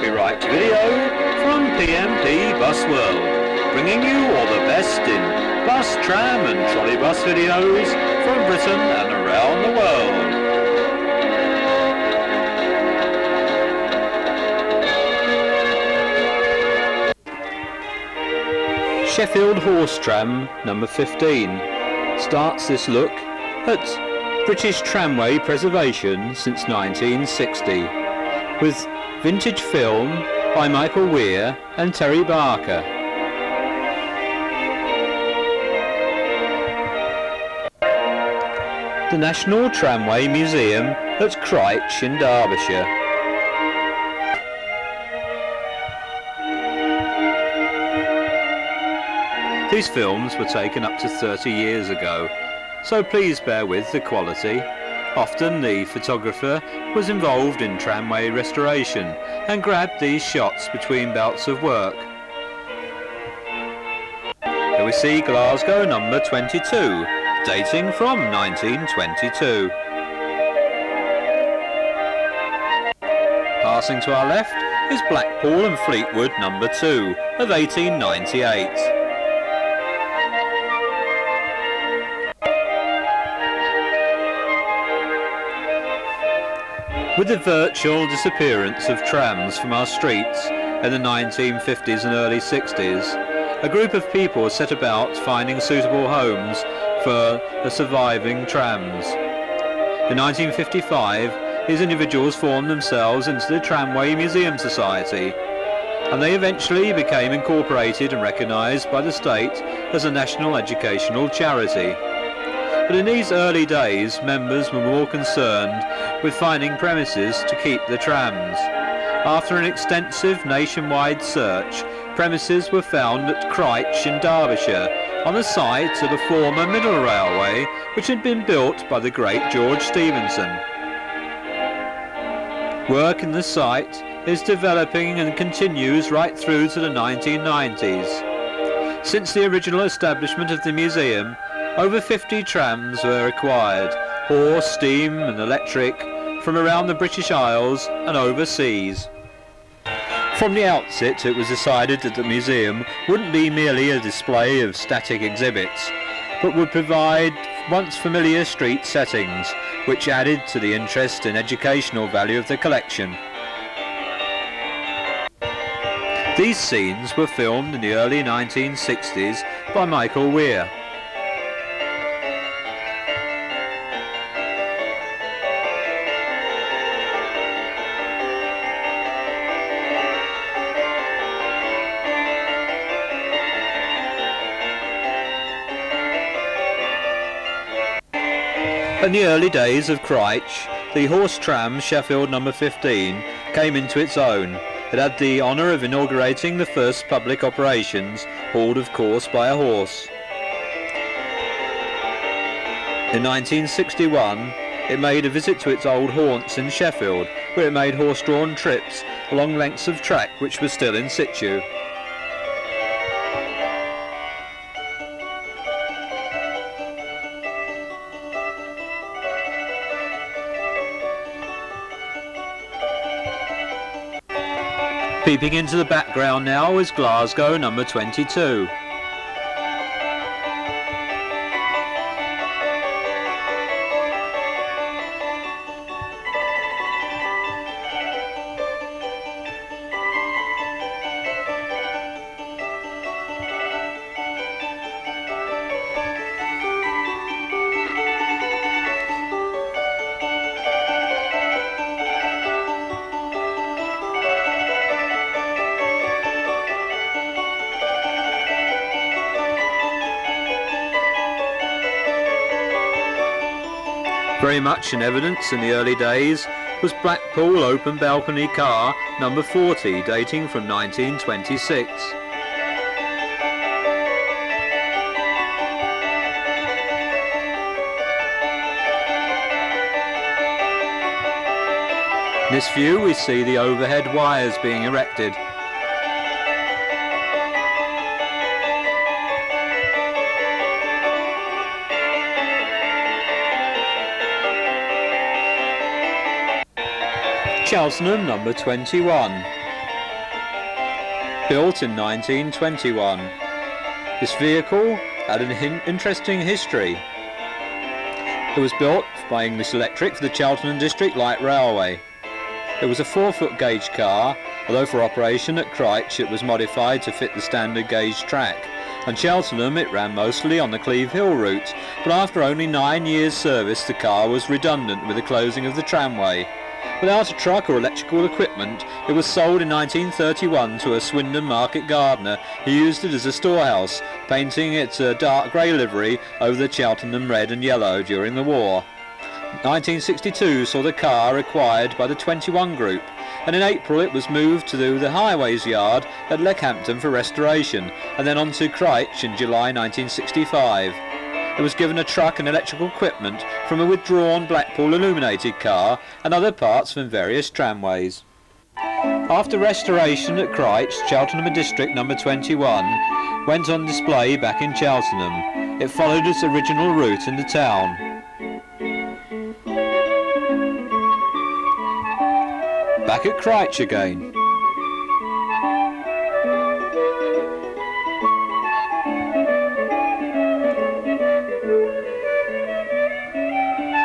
copyright video from PMP Bus World, bringing you all the best in bus, tram and trolley bus videos from Britain and around the world. Sheffield Horse Tram number 15 starts this look at British tramway preservation since 1960 with vintage film by Michael Weir and Terry Barker. The National Tramway Museum at Crich in Derbyshire. These films were taken up to 30 years ago, so please bear with the quality. Often the photographer was involved in tramway restoration and grabbed these shots between bouts of work. Here we see Glasgow number 22, dating from 1922. Passing to our left is Blackpool and Fleetwood number 2 of 1898. With the virtual disappearance of trams from our streets in the 1950s and early 60s, a group of people set about finding suitable homes for the surviving trams. In 1955, these individuals formed themselves into the Tramway Museum Society, and they eventually became incorporated and recognised by the state as a national educational charity. But in these early days, members were more concerned with finding premises to keep the trams. After an extensive nationwide search, premises were found at Crich in Derbyshire, on the site of a former middle railway which had been built by the great George Stephenson. Work in the site is developing and continues right through to the 1990s. Since the original establishment of the museum, over 50 trams were acquired, horse, steam and electric, from around the British Isles and overseas. From the outset it was decided that the museum wouldn't be merely a display of static exhibits, but would provide once familiar street settings, which added to the interest and educational value of the collection. These scenes were filmed in the early 1960s by Michael Weir. In the early days of Crich, the horse tram Sheffield number 15 came into its own. It had the honour of inaugurating the first public operations, hauled of course by a horse. In 1961, it made a visit to its old haunts in Sheffield, where it made horse-drawn trips along lengths of track which were still in situ. Peeping into the background now is Glasgow number 22. Very much in evidence in the early days was Blackpool open balcony car number 40, dating from 1926. In this view we see the overhead wires being erected. Cheltenham number 21. built in 1921. This vehicle had an interesting history. It was built by English Electric for the Cheltenham District Light Railway. It was a 4-foot gauge car, although for operation at Crich it was modified to fit the standard gauge track. And Cheltenham it ran mostly on the Cleve Hill route, but after only 9 years' service the car was redundant with the closing of the Tramway. Without a truck or electrical equipment, it was sold in 1931 to a Swindon market gardener who used it as a storehouse, painting it a dark grey livery over the Cheltenham red and yellow during the war. 1962 saw the car acquired by the 21 Group, and in April it was moved to the Highways Yard at Leckhampton for restoration, and then on to Crich in July 1965. It was given a truck and electrical equipment from a withdrawn Blackpool illuminated car and other parts from various tramways. After restoration at Crich, Cheltenham District number 21 went on display back in Cheltenham. It followed its original route in the town. Back at Crich again.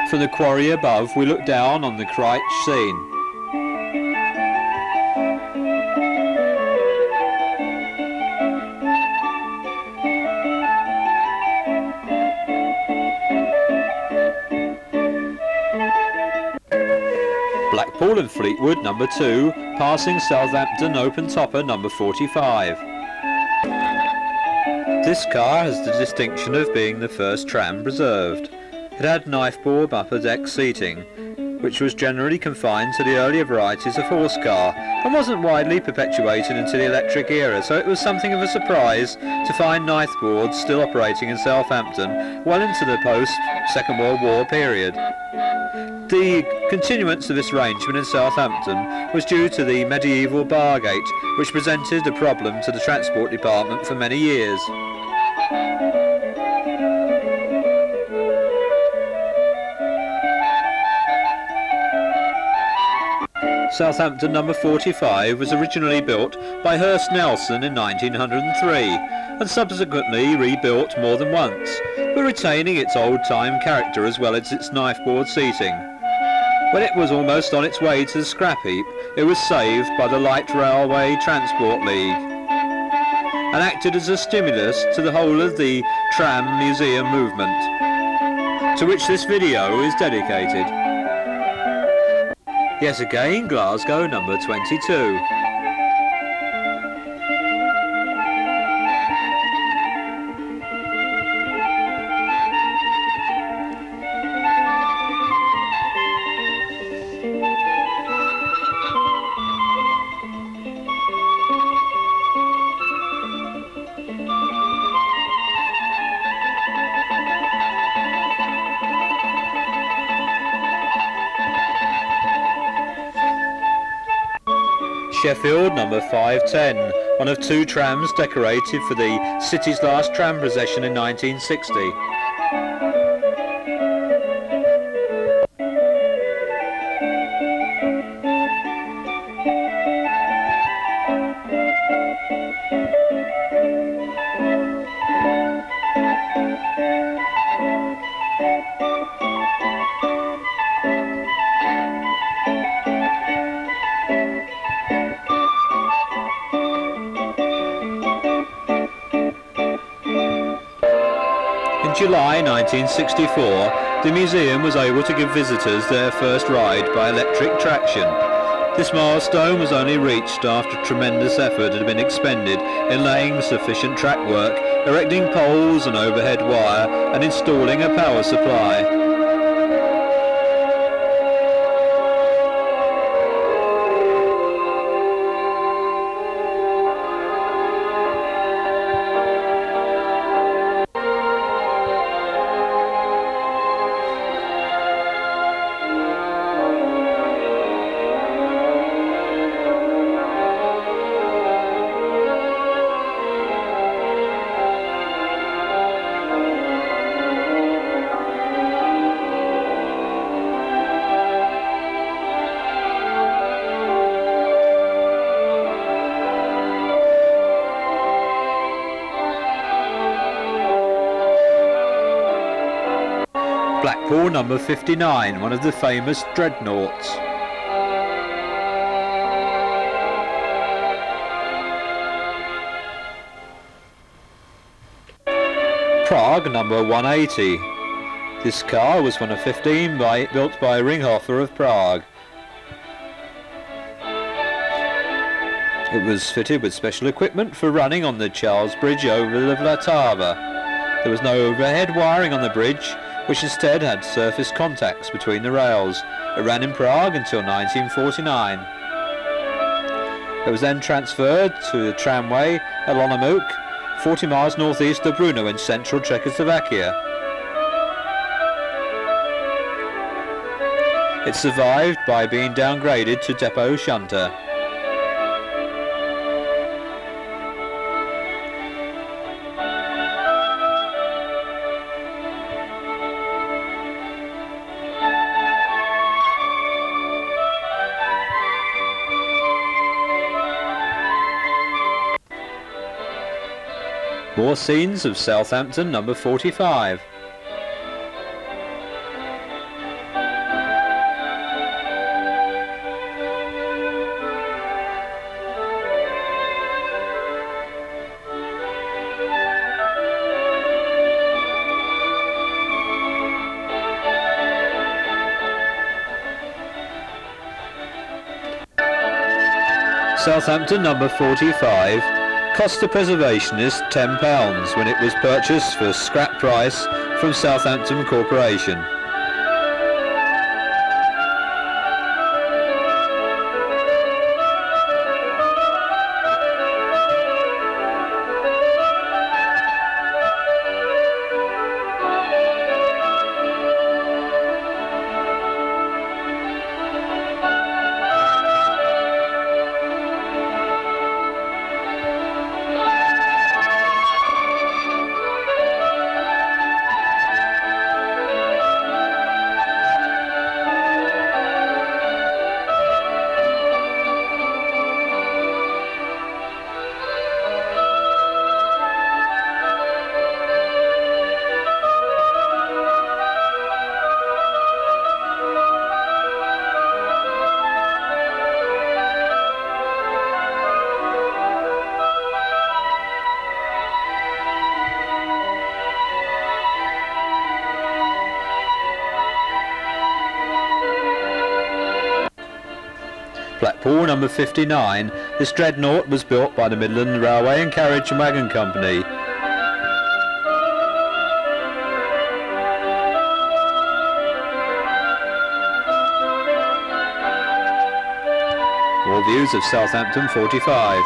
From the quarry above we look down on the Crich scene. Blackpool and Fleetwood number 2, passing Southampton open topper number 45. This car has the distinction of being the first tram preserved. It had knife-bore upper deck seating, which was generally confined to the earlier varieties of horse car and wasn't widely perpetuated until the electric era, so it was something of a surprise to find knife boards still operating in Southampton well into the post-Second World War period. The continuance of this arrangement in Southampton was due to the medieval bar gate, which presented a problem to the Transport Department for many years. Southampton number 45 was originally built by Hurst Nelson in 1903 and subsequently rebuilt more than once, but retaining its old-time character as well as its knife-board seating. When it was almost on its way to the scrap heap, it was saved by the Light Railway Transport League and acted as a stimulus to the whole of the tram museum movement, to which this video is dedicated. Yet again, Glasgow number 22. Sheffield number 510, one of 2 trams decorated for the city's last tram procession in 1960. In July 1964, the museum was able to give visitors their first ride by electric traction. This milestone was only reached after tremendous effort had been expended in laying sufficient track work, erecting poles and overhead wire, and installing a power supply. Blackpool number 59, one of the famous dreadnoughts. Prague number 180. This car was one of 15 built by Ringhofer of Prague. It was fitted with special equipment for running on the Charles Bridge over the Vltava. There was no overhead wiring on the bridge, which instead had surface contacts between the rails. It ran in Prague until 1949. It was then transferred to the Tramway at Olomouc, 40 miles northeast of Brno in central Czechoslovakia. It survived by being downgraded to depot shunter. More scenes of Southampton number 45. Southampton number 45. Cost of preservation is £10 when it was purchased for scrap price from Southampton Corporation. Blackpool number 59. This dreadnought was built by the Midland Railway and Carriage and Wagon Company. More views of Southampton 45.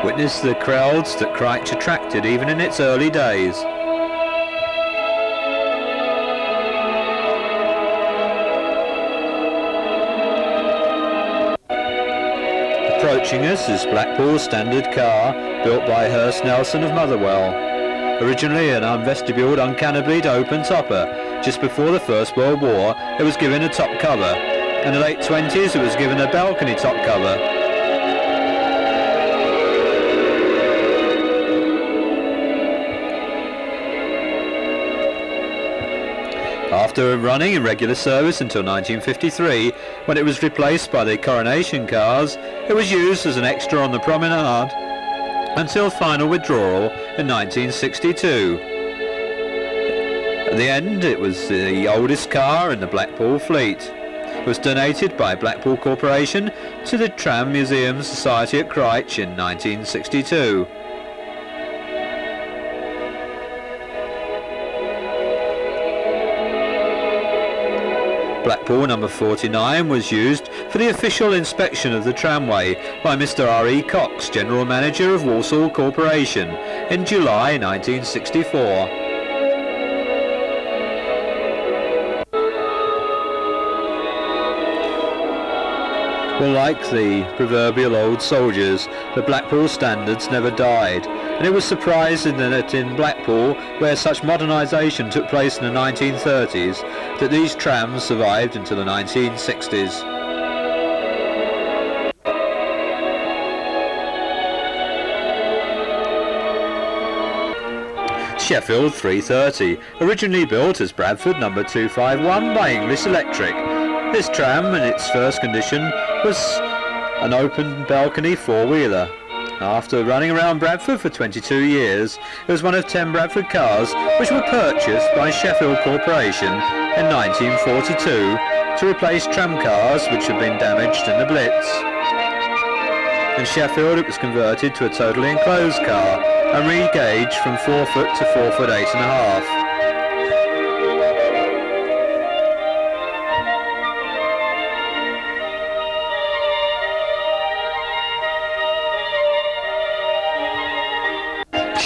Witness the crowds that Crich attracted even in its early days. Approaching us is Blackpool's standard car, built by Hurst Nelson of Motherwell. Originally an unvestibuled, uncanopied open topper, just before the First World War it was given a top cover. In the late 20s it was given a balcony top cover. After running in regular service until 1953, when it was replaced by the coronation cars, it was used as an extra on the promenade until final withdrawal in 1962. At the end, it was the oldest car in the Blackpool fleet. It was donated by Blackpool Corporation to the Tram Museum Society at Crich in 1962. Blackpool number 49 was used for the official inspection of the tramway by Mr. R.E. Cox, General Manager of Walsall Corporation, in July 1964. Well, like the proverbial old soldiers, the Blackpool standards never died, and it was surprising that in Blackpool, where such modernisation took place in the 1930s, that these trams survived until the 1960s. Sheffield 330, originally built as Bradford number 251 by English Electric. This tram, in its first condition, was an open balcony four-wheeler. After running around Bradford for 22 years, it was one of 10 Bradford cars which were purchased by Sheffield Corporation in 1942 to replace tram cars which had been damaged in the Blitz. In Sheffield, it was converted to a totally enclosed car and re-gauged from 4 foot to 4 foot 8.5.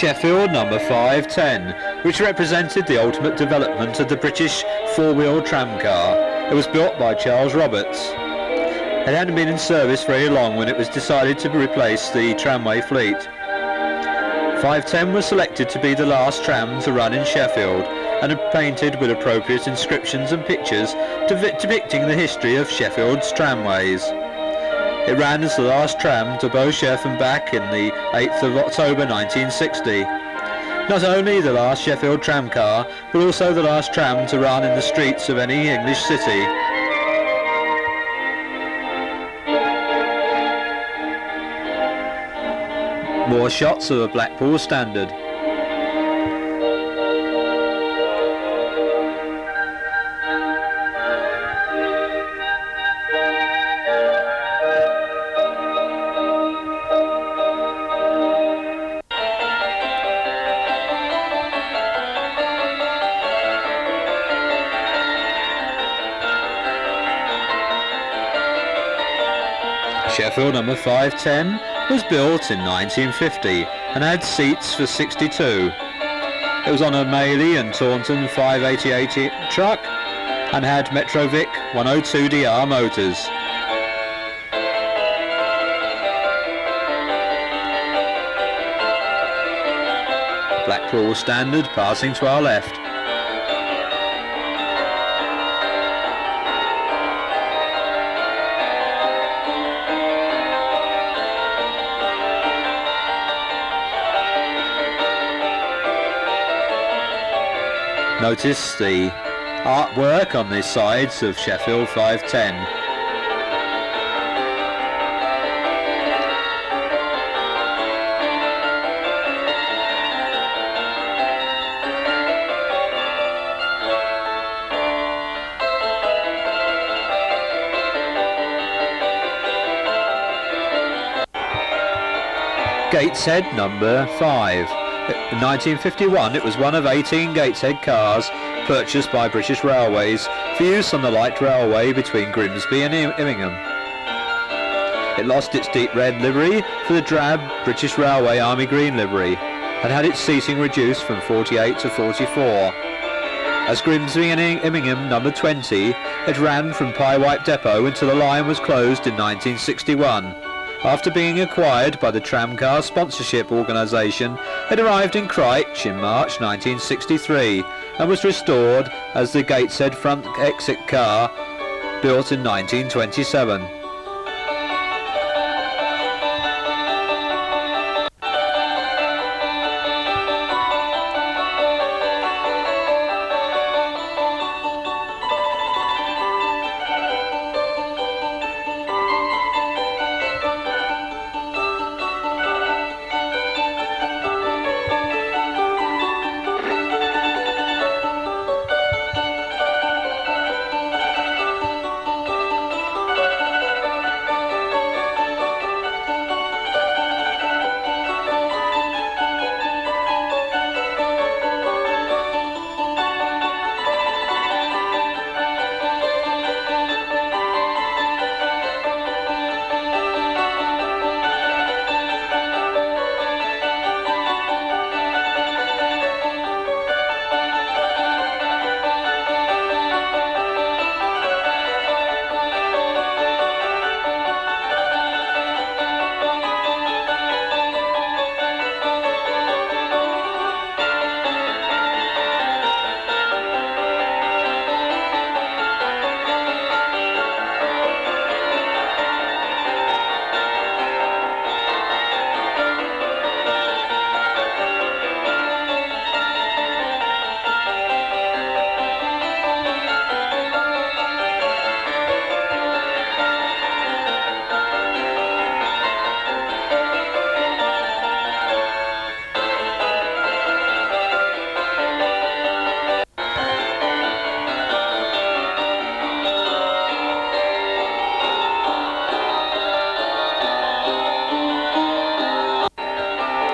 Sheffield number 510, which represented the ultimate development of the British four-wheel tram car. It was built by Charles Roberts. It hadn't been in service very long when it was decided to replace the tramway fleet. 510 was selected to be the last tram to run in Sheffield and painted with appropriate inscriptions and pictures depicting the history of Sheffield's tramways. It ran as the last tram to Beauchef and back in the 8th of October 1960. Not only the last Sheffield tram car, but also the last tram to run in the streets of any English city. More shots of a Blackpool standard. Sheffield number 510 was built in 1950 and had seats for 62. It was on a Maley and Taunton 588 truck and had Metrovic 102DR motors. Blackpool standard passing to our left. Notice the artwork on the sides of Sheffield 510. Gateshead number 5. In 1951 it was one of 18 Gateshead cars purchased by British Railways for use on the light railway between Grimsby and Immingham. It lost its deep red livery for the drab British Railway Army Green livery and had its seating reduced from 48 to 44. As Grimsby and Immingham number 20, it ran from Pyewipe Depot until the line was closed in 1961. After being acquired by the Tramcar Sponsorship Organisation, it arrived in Crich in March 1963 and was restored as the Gateshead front exit car, built in 1927.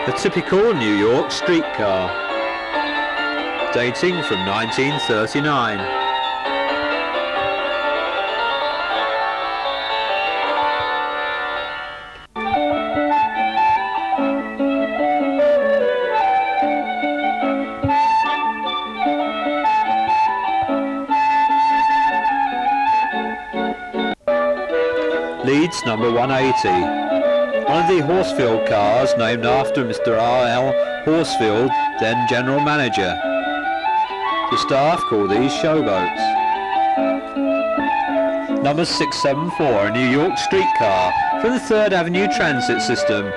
A typical New York streetcar, dating from 1939. Leeds number 180, one of the Horsfield cars named after Mr. R.L. Horsfield, then General Manager. The staff call these showboats. Number 674, a New York streetcar from the 3rd Avenue Transit System.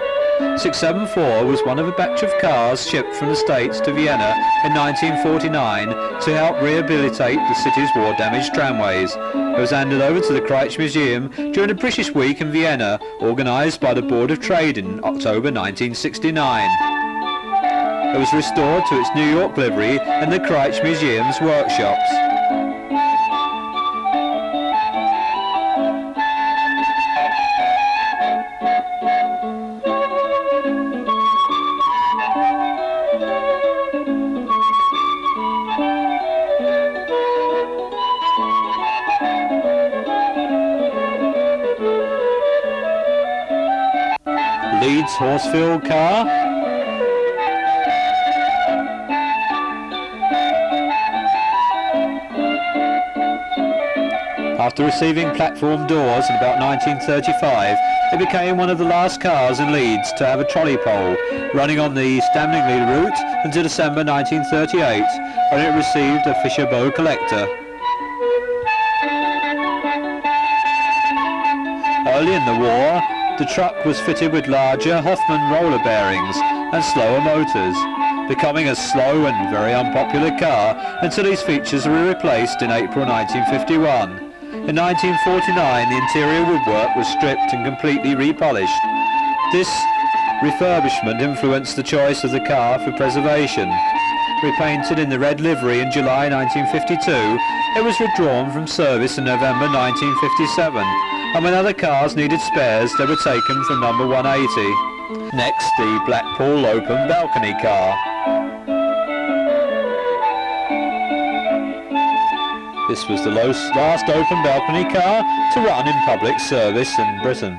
674 was one of a batch of cars shipped from the States to Vienna in 1949 to help rehabilitate the city's war-damaged tramways. It was handed over to the Crich Museum during a British Week in Vienna, organised by the Board of Trade in October 1969. It was restored to its New York livery in the Crich Museum's workshops. Leeds Horsfield car. After receiving platform doors in about 1935, it became one of the last cars in Leeds to have a trolley pole, running on the Stamlingley route until December 1938, when it received a Fisher Bow collector. Early in the war, the truck was fitted with larger Hoffman roller bearings and slower motors, becoming a slow and very unpopular car until these features were replaced in April 1951. In 1949, the interior woodwork was stripped and completely repolished. This refurbishment influenced the choice of the car for preservation. Repainted in the red livery in July 1952, it was withdrawn from service in November 1957. And when other cars needed spares, they were taken from number 180. Next, the Blackpool open balcony car. This was the last open balcony car to run in public service in Britain.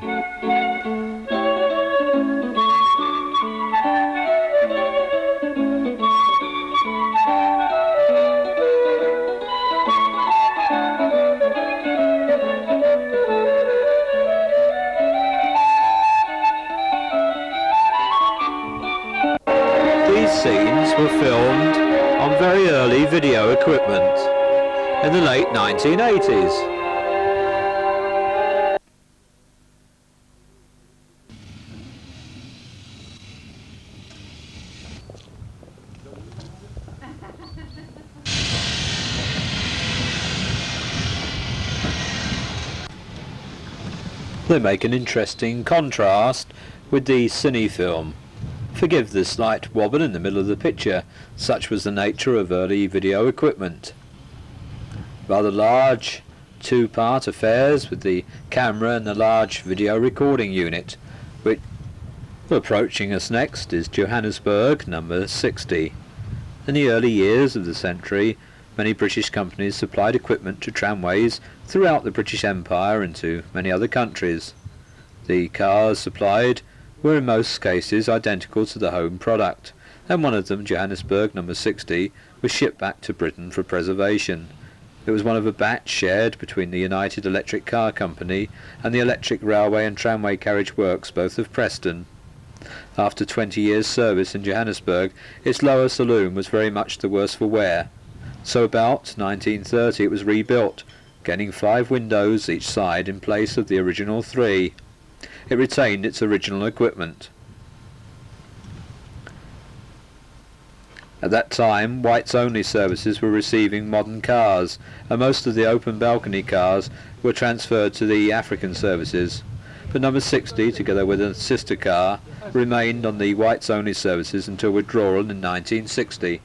Scenes were filmed on very early video equipment in the late 1980s. They make an interesting contrast with the cine film. Forgive the slight wobble in the middle of the picture, such was the nature of early video equipment. Rather large two-part affairs with the camera and the large video recording unit, which approaching us next is Johannesburg number 60. In the early years of the century, many British companies supplied equipment to tramways throughout the British Empire and to many other countries. The cars supplied were in most cases identical to the home product, and one of them, Johannesburg number 60, was shipped back to Britain for preservation. It was one of a batch shared between the United Electric Car Company and the Electric Railway and Tramway Carriage Works, both of Preston. After 20 years' service in Johannesburg, its lower saloon was very much the worse for wear, so about 1930 it was rebuilt, gaining 5 windows each side in place of the original 3. It retained its original equipment. At that time, whites-only services were receiving modern cars, and most of the open balcony cars were transferred to the African services. But number 60, together with a sister car, remained on the whites-only services until withdrawal in 1960.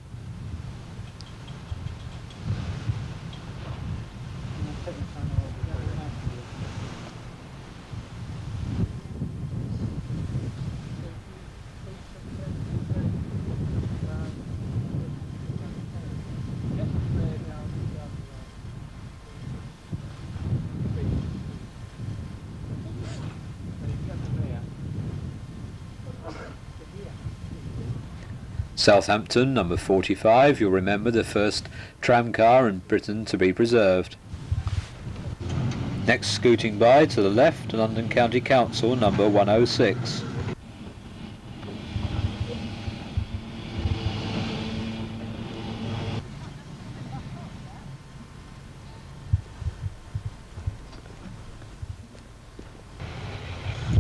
Southampton, number 45, you'll remember the first tram car in Britain to be preserved. Next, scooting by to the left, London County Council, number 106.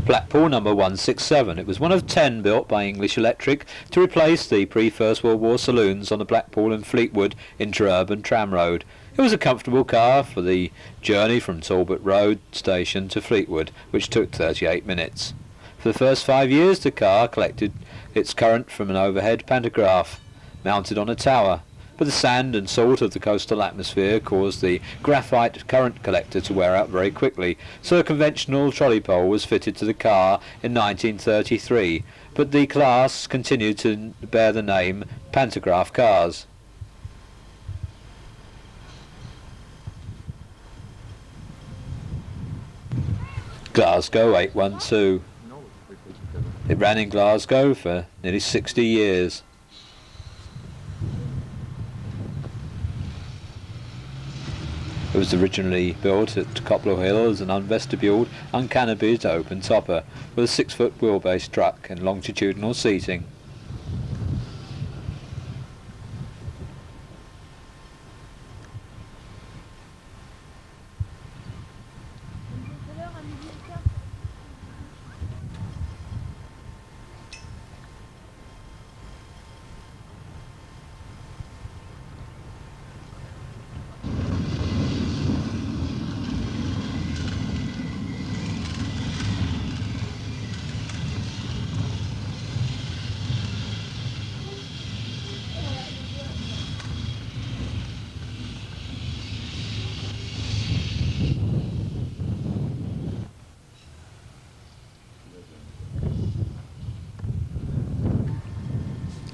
Blackpool, number 167. It was one of 10 built by English Electric to replace the pre-First World War saloons on the Blackpool and Fleetwood interurban tram road. It was a comfortable car for the journey from Talbot Road station to Fleetwood, which took 38 minutes. For the first 5 years the car collected its current from an overhead pantograph mounted on a tower, but the sand and salt of the coastal atmosphere caused the graphite current collector to wear out very quickly, so a conventional trolley pole was fitted to the car in 1933, but the class continued to bear the name pantograph cars. Glasgow 812. It ran in Glasgow for nearly 60 years. It was originally built at Coplow Hill as an unvestibuled, uncanopied open topper with a 6-foot wheelbase truck and longitudinal seating.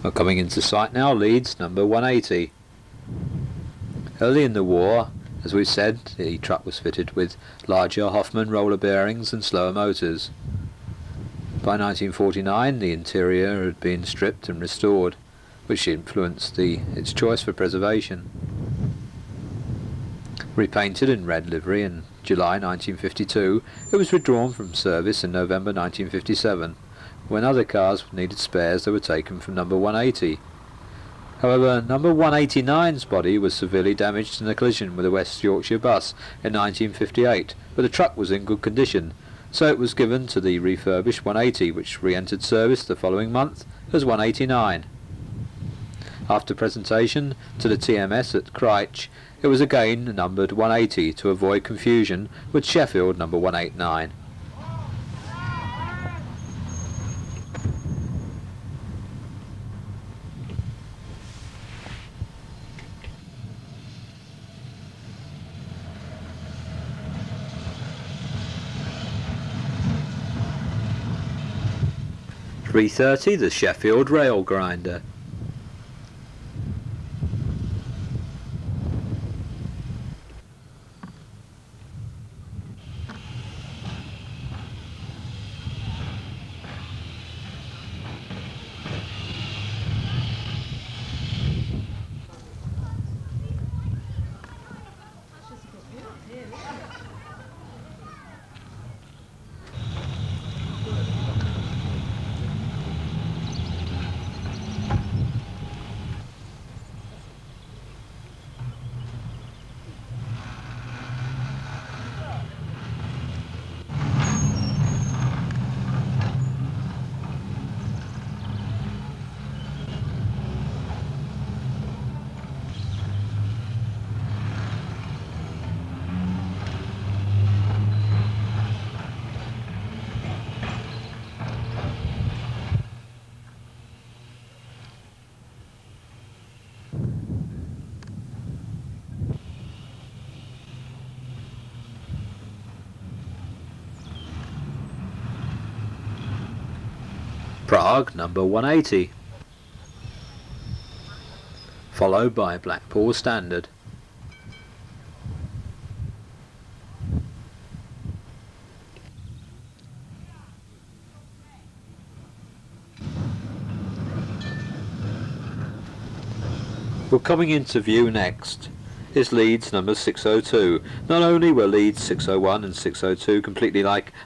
Well, coming into sight now, Leeds, number 180. Early in the war, as we've said, the truck was fitted with larger Hoffman roller bearings and slower motors. By 1949 the interior had been stripped and restored, which influenced its choice for preservation. Repainted in red livery in July 1952, it was withdrawn from service in November 1957. When other cars needed spares, they were taken from number 180. However, number 189's body was severely damaged in a collision with a West Yorkshire bus in 1958, but the truck was in good condition, so it was given to the refurbished 180, which re-entered service the following month as 189. After presentation to the TMS at Crich, it was again numbered 180 to avoid confusion with Sheffield number 189. .330, the Sheffield rail grinder. Prague number 180, followed by Blackpool Standard. Well, coming into view next is Leeds number 602. Not only were Leeds 601 and 602 completely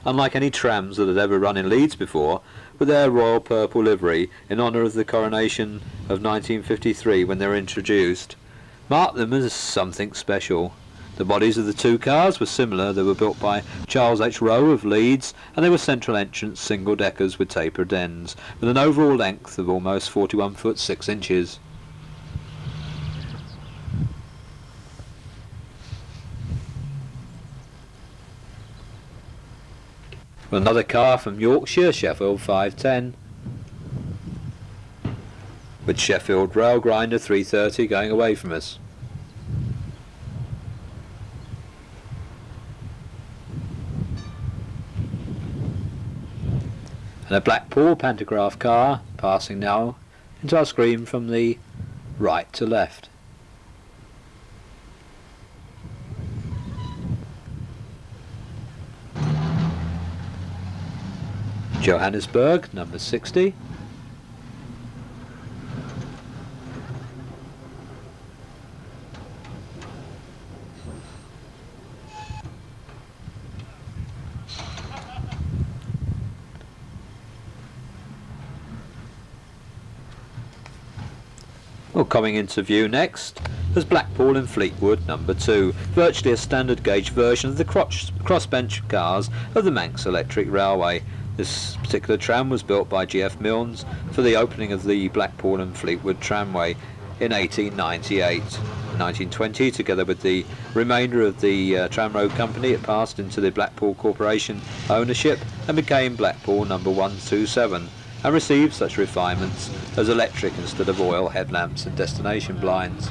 unlike any trams that had ever run in Leeds before, but their royal purple livery, in honour of the coronation of 1953 when they were introduced, marked them as something special. The bodies of the two cars were similar. They were built by Charles H. Rowe of Leeds, and they were central entrance single-deckers with tapered ends, with an overall length of almost 41 foot 6 inches. Another car from Yorkshire, Sheffield 510, with Sheffield Rail Grinder 330 going away from us. And a Blackpool pantograph car passing now into our screen from the right to left. Johannesburg, number 60. Well, coming into view next is Blackpool and Fleetwood, number 2, virtually a standard gauge version of the crossbench cars of the Manx Electric Railway. This particular tram was built by G.F. Milnes for the opening of the Blackpool and Fleetwood Tramway in 1898. In 1920, together with the remainder of the Tramroad Company, it passed into the Blackpool Corporation ownership and became Blackpool number 127, and received such refinements as electric instead of oil headlamps and destination blinds.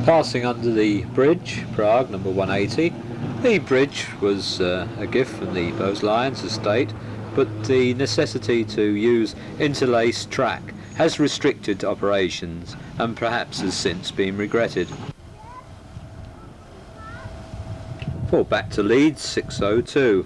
Passing under the bridge, Prague number 180. The bridge was a gift from the Bowes-Lyons estate, but the necessity to use interlaced track has restricted operations and perhaps has since been regretted. Well, back to Leeds 602.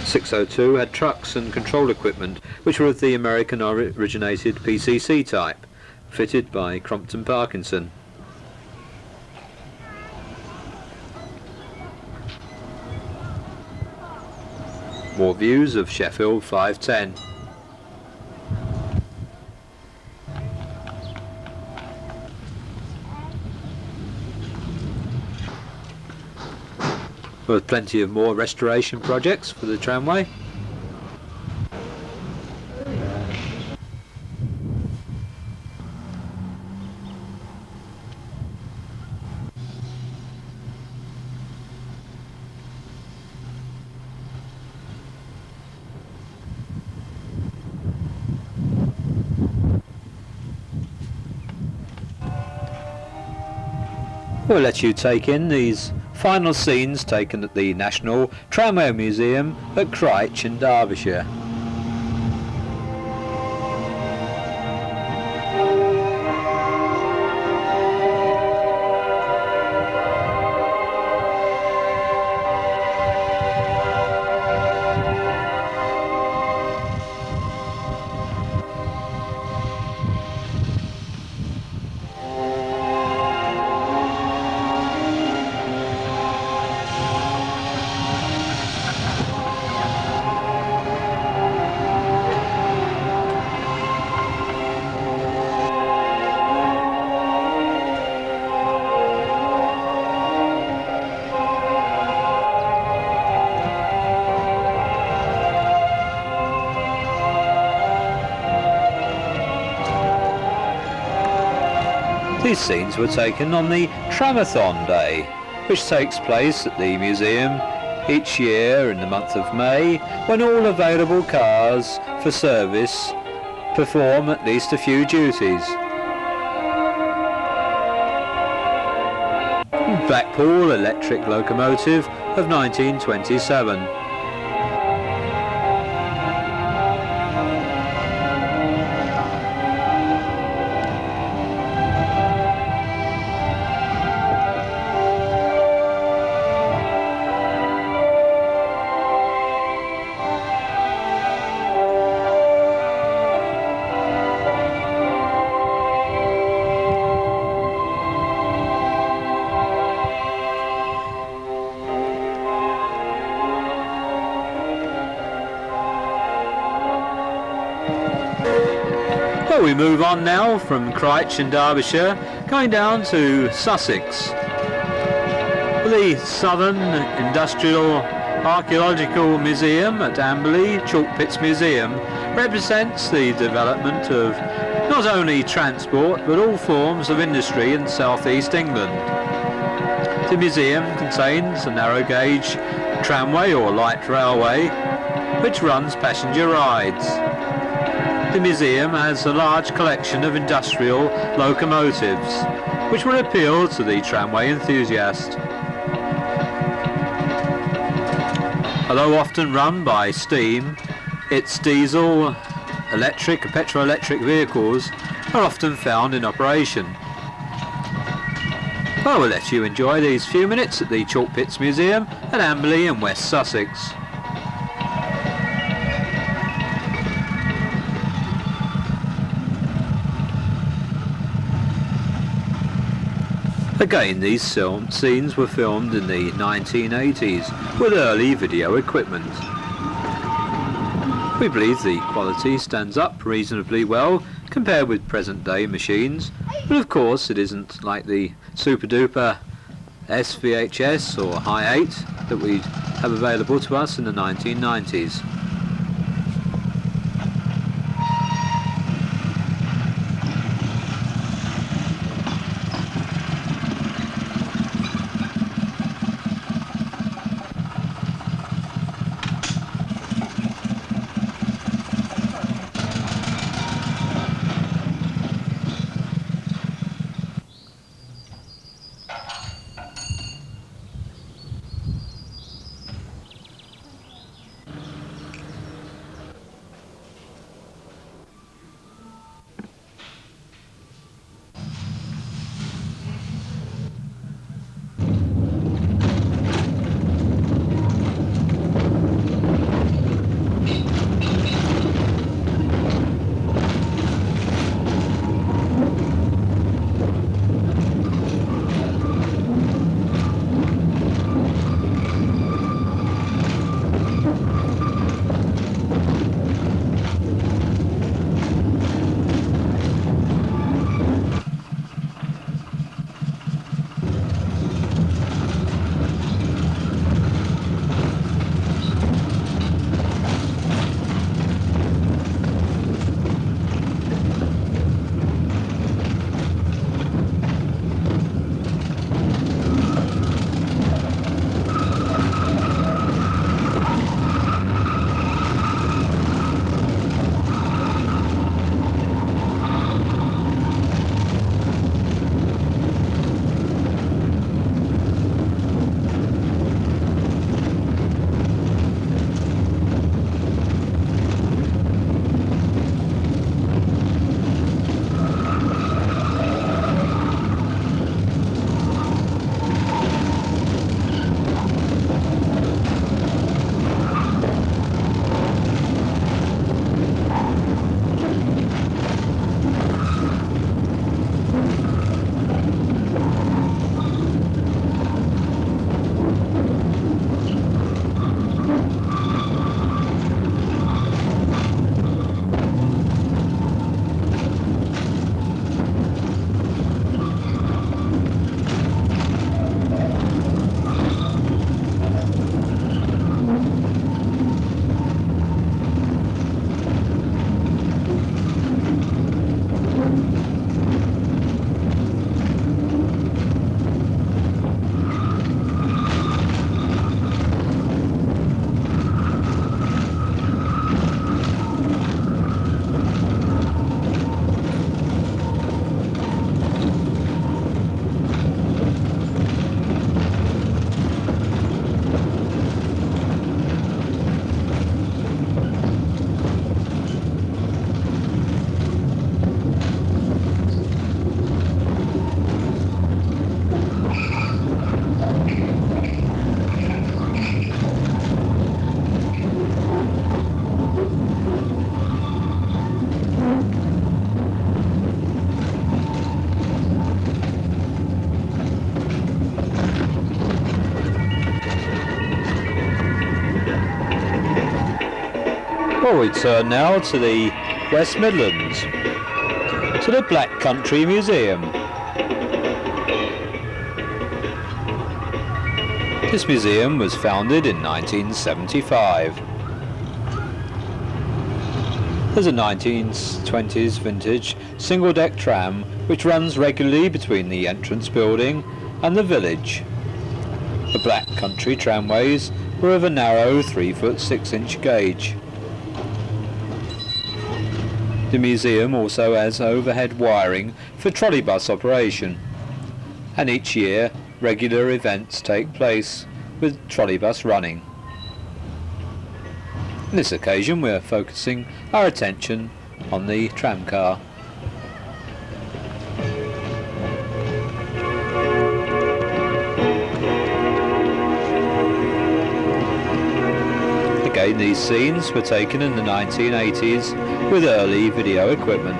.602 had trucks and control equipment which were of the American originated PCC type, fitted by Crompton Parkinson. More views of Sheffield 510. With plenty of more restoration projects for the tramway. We'll let you take in these final scenes taken at the National Tramway Museum at Crich in Derbyshire. These scenes were taken on the Tramathon Day, which takes place at the museum each year in the month of May, when all available cars for service perform at least a few duties. Blackpool electric locomotive of 1927. Well, we move on now from Crich in Derbyshire, going down to Sussex. The Southern Industrial Archaeological Museum at Amberley, Chalk Pits Museum, represents the development of not only transport but all forms of industry in South East England. The museum contains a narrow gauge tramway or light railway which runs passenger rides. The museum has a large collection of industrial locomotives which will appeal to the tramway enthusiast. Although often run by steam, its diesel, electric and petrol-electric vehicles are often found in operation. Well, we'll let you enjoy these few minutes at the Chalk Pits Museum at Amberley in West Sussex. Again, these scenes were filmed in the 1980s with early video equipment. We believe the quality stands up reasonably well compared with present day machines, but of course it isn't like the super duper SVHS or Hi 8 that we have available to us in the 1990s. Well, we turn now to the West Midlands, to the Black Country Museum. This museum was founded in 1975. There's a 1920s vintage single-deck tram which runs regularly between the entrance building and the village. The Black Country tramways were of a narrow 3-foot 6-inch gauge. The museum also has overhead wiring for trolleybus operation, and each year regular events take place with trolleybus running. On this occasion we're focusing our attention on the tramcar. Again, these scenes were taken in the 1980s with early video equipment.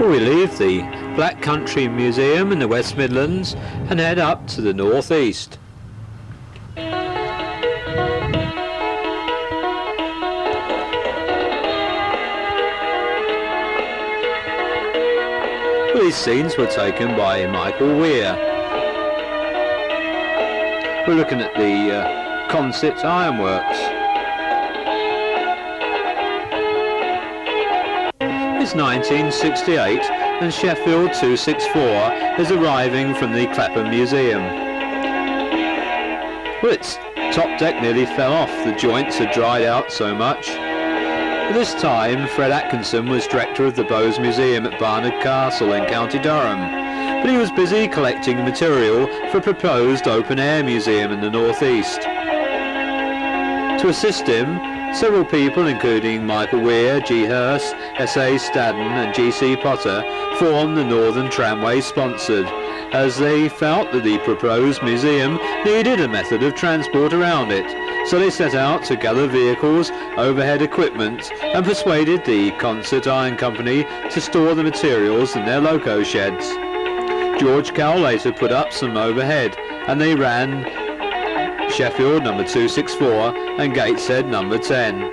We leave the Black Country Museum in the West Midlands and head up to the northeast. These scenes were taken by Michael Weir. We're looking at the Concert Ironworks. It's 1968 and Sheffield 264 is arriving from the Clapham Museum. Well, its top deck nearly fell off, the joints had dried out so much. At this time, Fred Atkinson was director of the Bowes Museum at Barnard Castle in County Durham, but he was busy collecting material for a proposed open-air museum in the northeast. To assist him, several people, including Michael Weir, G. Hurst, S.A. Stadden and G.C. Potter, formed the Northern Tramway sponsored, as they felt that the proposed museum needed a method of transport around it. So they set out to gather vehicles, overhead equipment, and persuaded the Concert Iron Company to store the materials in their loco sheds. George Cowell later put up some overhead, and they ran Sheffield number 264 and Gateshead number 10.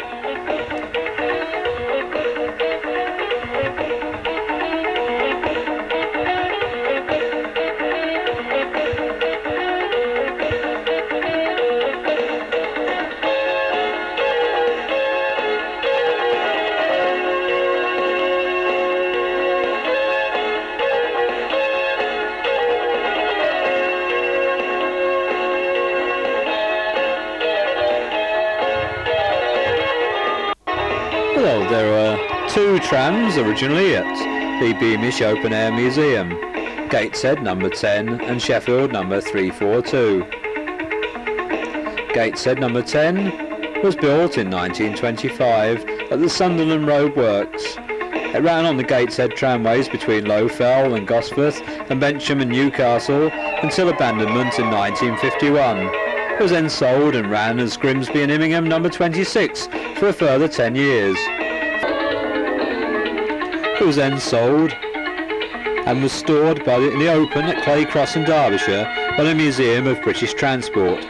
Well, there were two trams originally at the Beamish Open Air Museum, Gateshead number 10 and Sheffield number 342. Gateshead number 10 was built in 1925 at the Sunderland Road Works. It ran on the Gateshead tramways between Lowfell and Gosforth and Bentham and Newcastle until abandonment in 1951. It was then sold and ran as Grimsby and Immingham number 26 for a further 10 years. It was then sold and was stored in the open at Clay Cross in Derbyshire by the Museum of British Transport,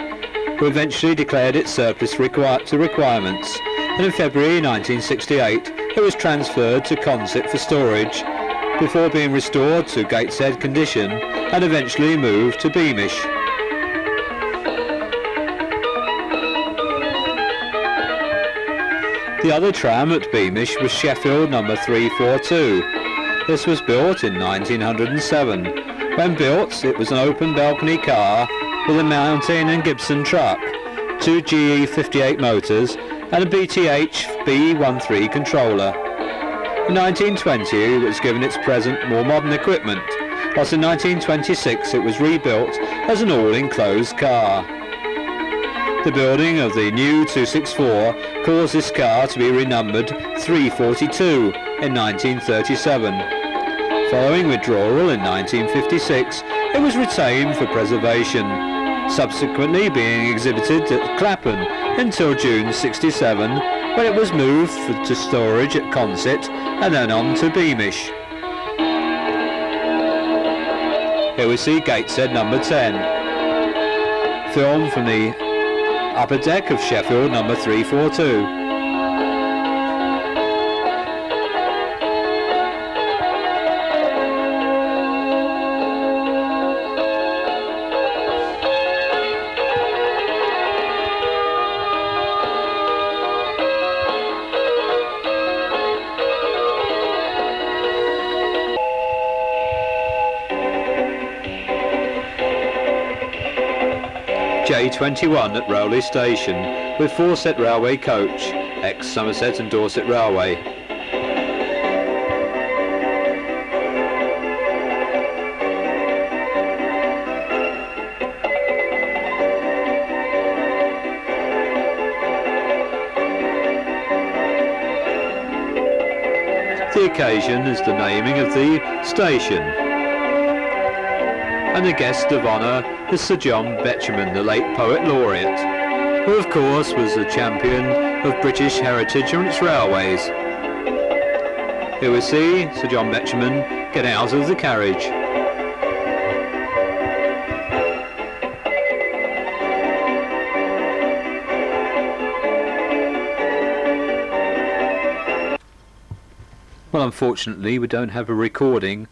who eventually declared it surplus to requirements, and in February 1968 it was transferred to Consett for storage before being restored to Gateshead condition and eventually moved to Beamish. The other tram at Beamish was Sheffield number 342. This was built in 1907. When built, it was an open balcony car with a Mountain and Gibson truck, two GE 58 motors and a BTH B13 controller. In 1920 it was given its present more modern equipment, whilst in 1926 it was rebuilt as an all-enclosed car. The building of the new 264 caused this car to be renumbered 342 in 1937. Following withdrawal in 1956, it was retained for preservation, subsequently being exhibited at Clapham until June 67, when it was moved to storage at Consett and then on to Beamish. Here we see Gateshead number 10, filmed from the upper deck of Sheffield number 342. J21 at Rowley Station with four-set railway coach, ex-Somerset and Dorset Railway. The occasion is the naming of the station, and the guest of honour is Sir John Betjeman, the late Poet Laureate, who of course was a champion of British heritage and its railways. Here we see Sir John Betjeman get out of the carriage. Well, unfortunately we don't have a recording